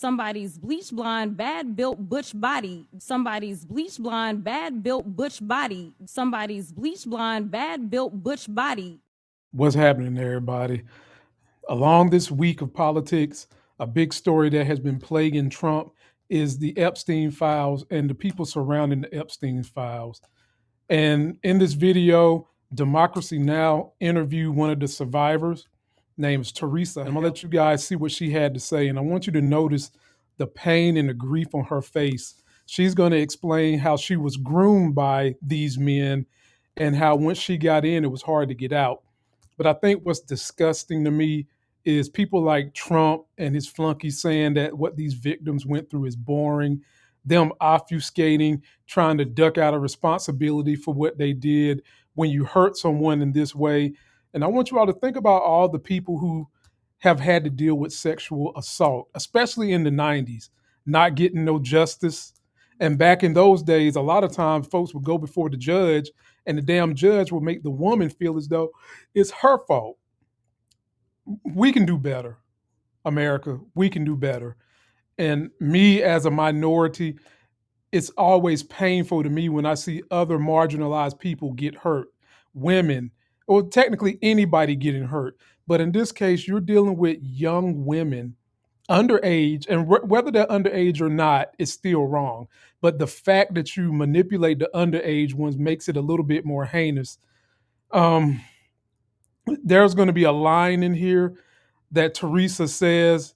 Somebody's bleach blonde, bad built butch body. Somebody's bleach blonde, bad built butch body. Somebody's bleach blonde, bad built butch body. What's happening, everybody? Along this week of politics, a big story that has been plaguing Trump is the Epstein files and the people surrounding the Epstein files. And in this video, Democracy Now! Interviewed one of the survivors, named Teresa. I'm gonna let you guys see what she had to say. And I want you to notice the pain and the grief on her face. She's gonna explain how she was groomed by these men and how once she got in, it was hard to get out. But I think what's disgusting to me is people like Trump and his flunkies saying that what these victims went through is boring, them obfuscating, trying to duck out of responsibility for what they did when you hurt someone in this way. And I want you all to think about all the people who have had to deal with sexual assault, especially in the 90s, not getting no justice. And back in those days, a lot of times folks would go before the judge and the damn judge will make the woman feel as though it's her fault. We can do better, America. We can do better. And me as a minority, it's always painful to me when I see other marginalized people get hurt, women, or technically anybody getting hurt. But in this case, you're dealing with young women, underage, and whether they're underage or not is still wrong. But the fact that you manipulate the underage ones makes it a little bit more heinous. There's going to be a line in here that Teresa says,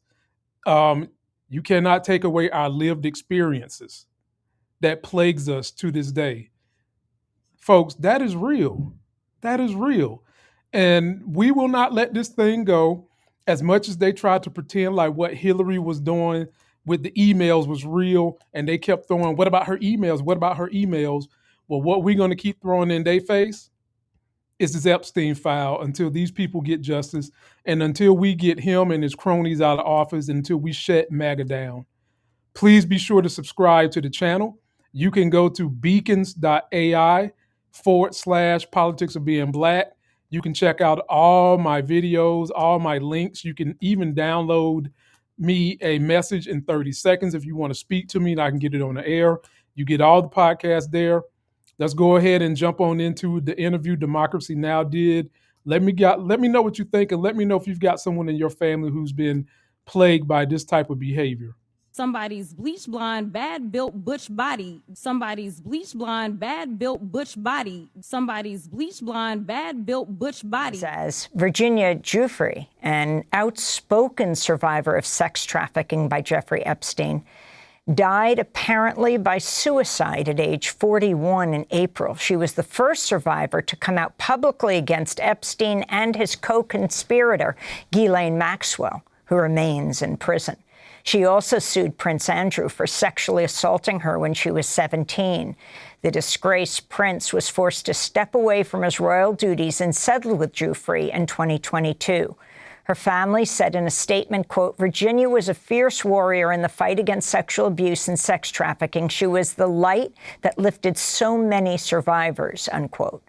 you cannot take away our lived experiences that plagues us to this day. Folks, that is real. That is real. And we will not let this thing go. As much as they tried to pretend like what Hillary was doing with the emails was real, and they kept throwing, what about her emails? What about her emails? Well, what we're going to keep throwing in their face is this Epstein file until these people get justice and until we get him and his cronies out of office, until we shut MAGA down. Please be sure to subscribe to the channel. You can go to beacons.ai/politics of being black. You can check out all my videos, all my links. You can even download me a message in 30 seconds if you want to speak to me and I can get it on the air. You get all the podcasts there. Let's go ahead and jump on into the interview Democracy Now! Did. Let me know what you think, and let me know if you've got someone in your family who's been plagued by this type of behavior. Somebody's bleach blonde, bad built butch body. Somebody's bleach blonde, bad built butch body. Somebody's bleach blonde, bad built butch body. Says Virginia Giuffre, an outspoken survivor of sex trafficking by Jeffrey Epstein, died apparently by suicide at age 41 in April. She was the first survivor to come out publicly against Epstein and his co-conspirator, Ghislaine Maxwell, who remains in prison. She also sued Prince Andrew for sexually assaulting her when she was 17. The disgraced prince was forced to step away from his royal duties and settled with Giuffre in 2022. Her family said in a statement, quote, Virginia was a fierce warrior in the fight against sexual abuse and sex trafficking. She was the light that lifted so many survivors, unquote.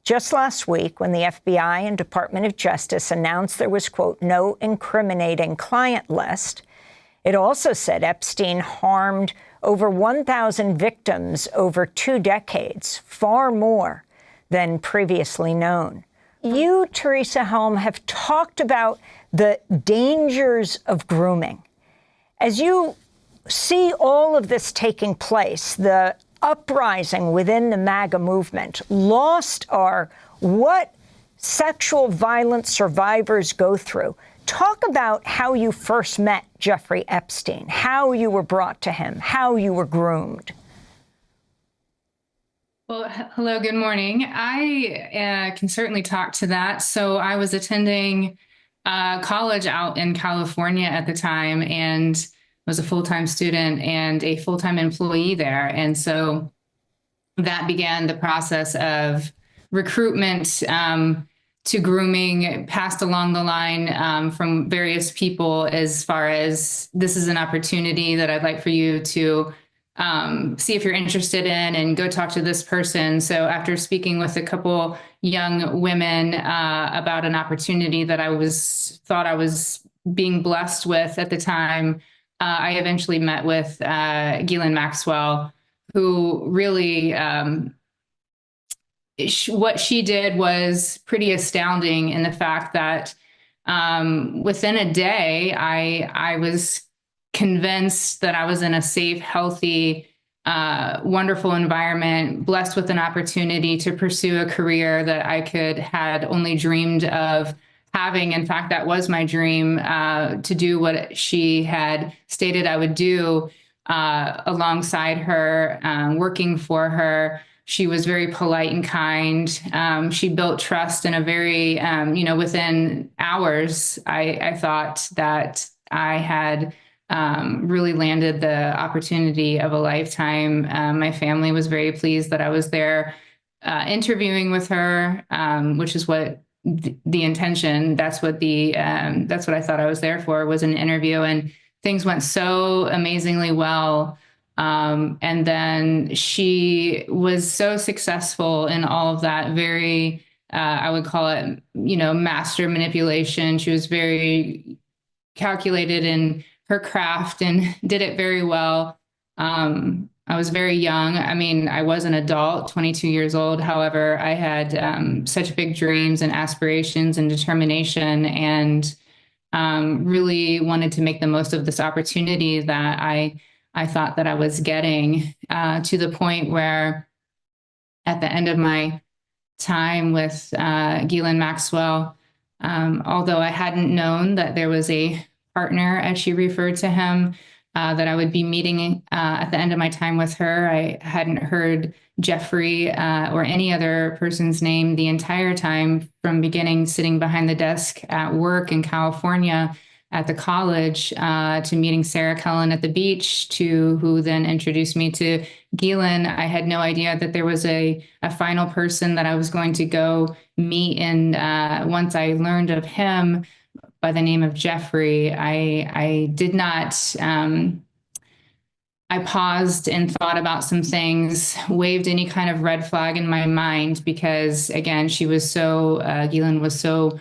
Just last week, when the FBI and Department of Justice announced there was, quote, no incriminating client list, it also said Epstein harmed over 1,000 victims over 2 decades, far more than previously known. You, Teresa Helm, have talked about the dangers of grooming. As you see all of this taking place, the uprising within the MAGA movement, lost are what sexual violence survivors go through. Talk about how you first met Jeffrey Epstein, how you were brought to him, how you were groomed. Well, hello, good morning. I can certainly talk to that. So I was attending college out in California at the time and was a full-time student and a full-time employee there. And so that began the process of recruitment to grooming, passed along the line from various people as far as this is an opportunity that I'd like for you to see if you're interested in and go talk to this person. So after speaking with a couple young women about an opportunity that I thought I was being blessed with at the time, I eventually met with Ghislaine Maxwell, who really, what she did was pretty astounding in the fact that within a day, I was convinced that I was in a safe, healthy, wonderful environment, blessed with an opportunity to pursue a career that I had only dreamed of having. In fact, that was my dream, to do what she had stated I would do, alongside her, working for her. She was very polite and kind. She built trust in a very, within hours, I thought that I had really landed the opportunity of a lifetime. My family was very pleased that I was there interviewing with her, which is what the intention. That's what I thought I was there for, was an interview, and things went so amazingly well. And then she was so successful in all of that very, I would call it, master manipulation. She was very calculated in her craft and did it very well. I was very young. I mean, I was an adult, 22 years old. However, I had such big dreams and aspirations and determination, and really wanted to make the most of this opportunity that I thought that I was getting, to the point where at the end of my time with Ghislaine Maxwell, although I hadn't known that there was a partner, as she referred to him, that I would be meeting at the end of my time with her. I hadn't heard Jeffrey or any other person's name the entire time, from beginning sitting behind the desk at work in California at the college, to meeting Sarah Cullen at the beach, to who then introduced me to Ghislaine. I had no idea that there was a final person that I was going to go meet. And once I learned of him by the name of Jeffrey, I did not, I paused and thought about some things, waved any kind of red flag in my mind, because again, she was Ghislaine was so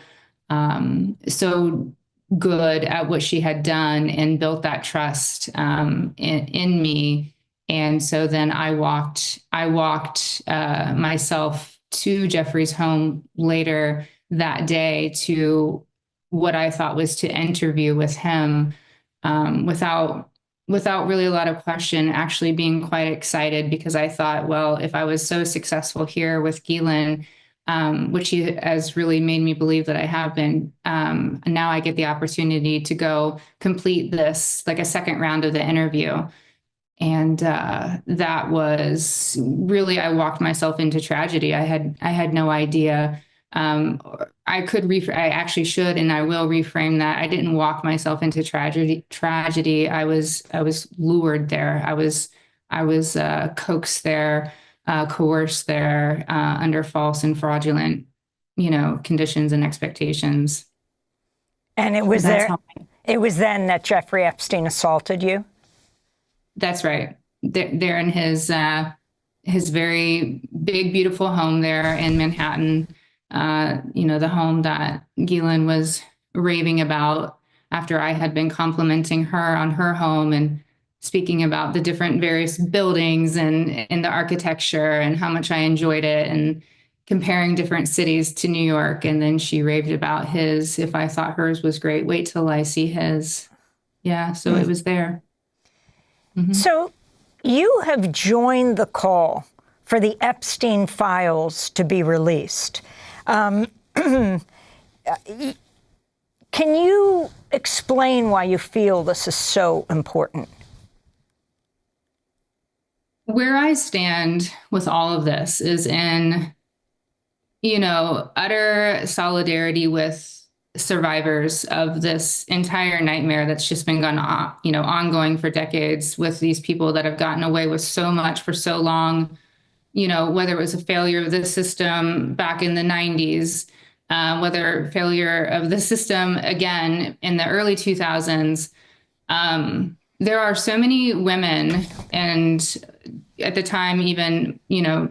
good at what she had done and built that trust in me. And so then I walked myself to Jeffrey's home later that day to what I thought was to interview with him, without really a lot of question, actually being quite excited, because I thought, well, if I was so successful here with Ghislaine, which he has really made me believe that I have been, now I get the opportunity to go complete this, like a second round of the interview. And that was really, I walked myself into tragedy. I had no idea. I actually should, and I will reframe that. I didn't walk myself into tragedy. I was lured there. I was coaxed there, coerced there, under false and fraudulent, conditions and expectations. And it was it was then that Jeffrey Epstein assaulted you? That's right. There in his very big, beautiful home there in Manhattan. The home that Ghislaine was raving about after I had been complimenting her on her home and speaking about the different various buildings and the architecture and how much I enjoyed it, and comparing different cities to New York. And then she raved about his. If I thought hers was great, wait till I see his. Yeah, so it was there. Mm-hmm. So you have joined the call for the Epstein files to be released. Can you explain why you feel this is so important? Where I stand with all of this is in, utter solidarity with survivors of this entire nightmare that's just been going on, ongoing for decades, with these people that have gotten away with so much for so long, whether it was a failure of the system back in the 90s, whether failure of the system again in the early 2000s. There are so many women, and at the time, even,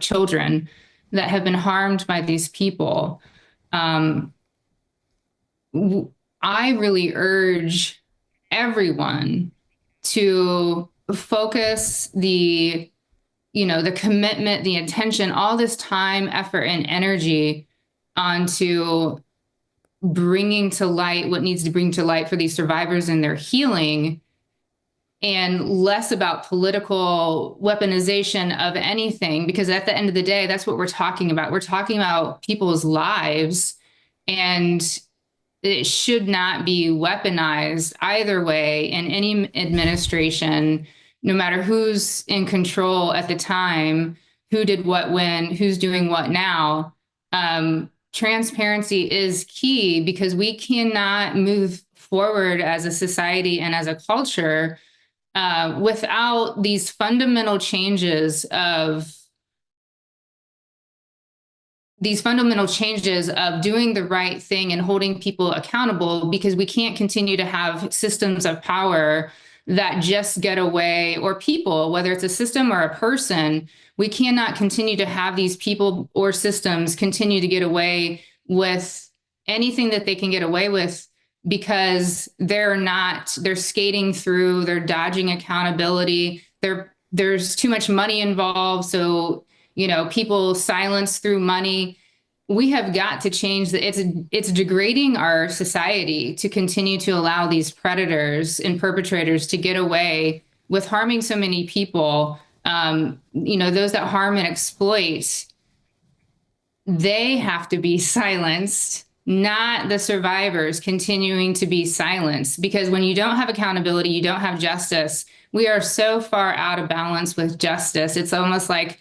children, that have been harmed by these people. I really urge everyone to focus the commitment, the intention, all this time, effort, and energy onto bringing to light what needs to bring to light for these survivors and their healing, and less about political weaponization of anything, because at the end of the day, that's what we're talking about. We're talking about people's lives, and it should not be weaponized either way in any administration, no matter who's in control at the time, who did what when, who's doing what now. Transparency is key, because we cannot move forward as a society and as a culture without these fundamental changes of doing the right thing and holding people accountable, because we can't continue to have systems of power that just get away, or people, whether it's a system or a person. We cannot continue to have these people or systems continue to get away with anything that they can get away with, because they're skating through, they're dodging accountability. There's too much money involved. So, people silence through money. We have got to change it's degrading our society to continue to allow these predators and perpetrators to get away with harming so many people. Those that harm and exploit, they have to be silenced, not the survivors continuing to be silenced. Because when you don't have accountability, you don't have justice. We are so far out of balance with justice. It's almost like,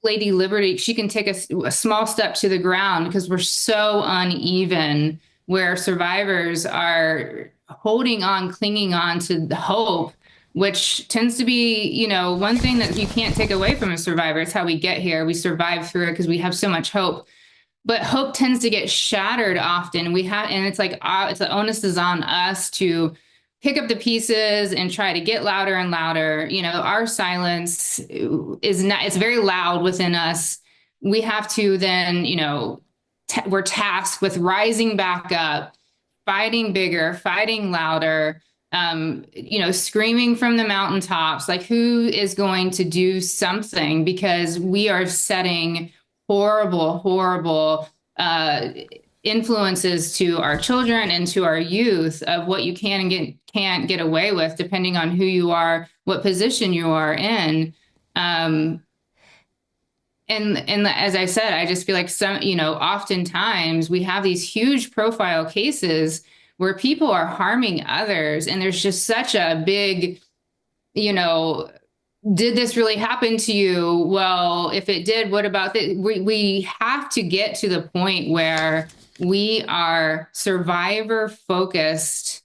Lady Liberty, she can take a small step to the ground, because we're so uneven, where survivors are holding on, clinging on to the hope, which tends to be, one thing that you can't take away from a survivor. It's how we get here. We survive through it because we have so much hope. But hope tends to get shattered often. And it's like, it's the onus is on us to pick up the pieces and try to get louder and louder. Our silence it's very loud within us. We have to then, we're tasked with rising back up, fighting bigger, fighting louder, screaming from the mountaintops, like, who is going to do something? Because we are setting horrible, horrible, influences to our children and to our youth of what you can and can't get away with, depending on who you are, what position you are in. And as I said, I just feel like oftentimes we have these huge profile cases where people are harming others, and there's just such a big, did this really happen to you? Well, if it did, what about this? We have to get to the point where we are survivor focused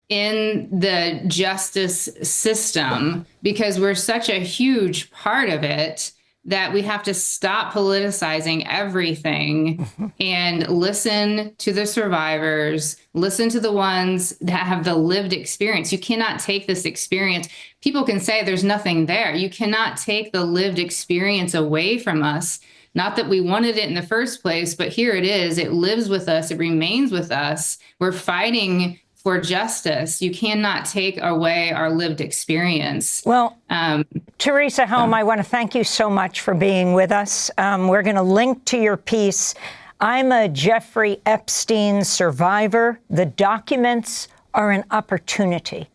in the justice system, because we're such a huge part of it that we have to stop politicizing everything and listen to the survivors, listen to the ones that have the lived experience. You cannot take this experience. People can say there's nothing there. You cannot take the lived experience away from us. Not that we wanted it in the first place, but here it is. It lives with us. It remains with us. We're fighting for justice. You cannot take away our lived experience. Well, Teresa Helm, I want to thank you so much for being with us. We're going to link to your piece. I'm a Jeffrey Epstein survivor. The documents are an opportunity.